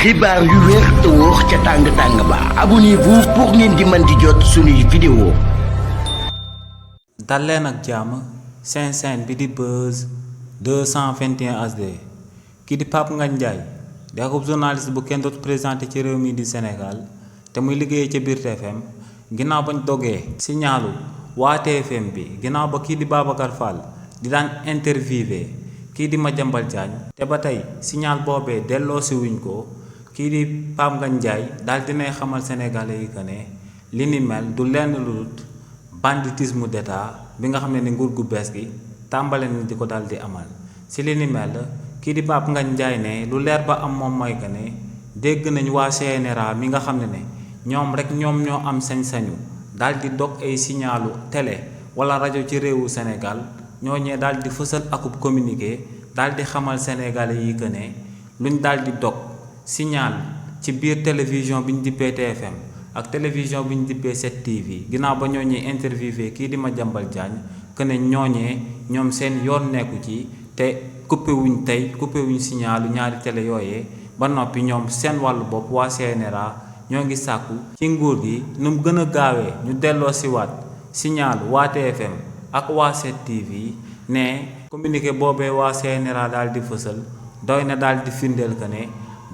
xibaar yu wér te wóor ca tàng-tàng ba abonnez-vous pour ngeen di mën di jot suñuy vidéo. dal leen ak jàmm seen chaîne bi di Buzz 221 HD kii di Pape Ngagne Ndiaye di akub journaliste bu kenn dootu présenté ci réew mi di Sénégal te muy liggéeyee ca biir TFM ginnaaw bañ dogee signalu waa TFM bi ginnaaw ba kii di Babacar Fall di daan interviewé kii di Madiambal Diagne te ba tey signal boobee delloosi wuñ ko kii di Pape Ngagne Ndiaye daal dinay xamal sénégalais yi que ne li ni mel du lenn lu dul banditisme d'état bi nga xam ne ni nguur gu bees gi tàmbale na di ko daal di amal si li ni mel kii di Pape Ngagne Ndiaye ne lu leer ba am moom mooy que ne dégg nañ waa CNRA mi nga xam ne ñoom rek ñoom ñoo am sañ-sañu daal di dog ay signalu télé wala rajo ci réewu Sénégal ñooñee daal di fësal akub communiqué daal di xamal sénégalais yi que ne luñ daal di dog signal ci biir télévision bi ñu dippee TFM ak télévision bi ñu dippee 7TV ginnaaw ba ñooñee interviewé kii di Madiambal Diagne que ne ñooñee ñoom seen yoon nekku ci te coupé wuñ tey coupé wuñ signalu ñaari télé yooyee ba noppi ñoom seen wàllu bopp waa CNRA ñoo ngi sàkku ci nguur gi nu mu gën a gaawee ñu delloo si waat signalu waa TFM ak waa 7TV ne communiqué boobee waa CNRA daal di fësal doy na daal di firndeel que ne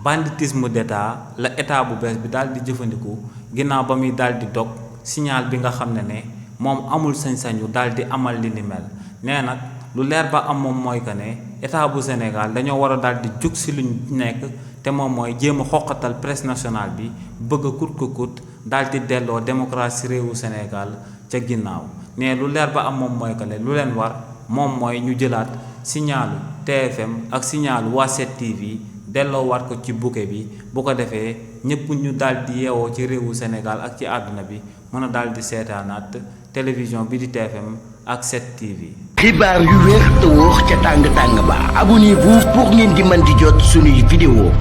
banditisme d'état la état bu bees bi daal di jëfandiku ginnaaw ba muy daal di dog signal bi nga xam ne moom amul sañ-sañu daal di amal li ni mel nee nag lu leer ba am moom mooy que ne état bu Sénégal dañoo war a daal di jug si luñ nekk te moom mooy jéem a xoqatal presse nationale bi bëgg a kut ko kut daal di delloo démocratie réewu Sénégal ca ginnaaw ne lu leer ba am moom mooy que ne lu leen war moom mooy ñu jëlaat signalu TFM ak signalu waa 7TV delloo waat ko ci bouquet bi bu ko defee ñëpp ñu daal di yeewoo ci réewu Sénégal ak ci àdduna bi mën a daal di seetaanaat télévision bi di TFM ak 7TV. xibaar yu wér te wóor ca tàng-tàng ba abonnez-vous pour ngeen di mën di jot suñuy vidéo.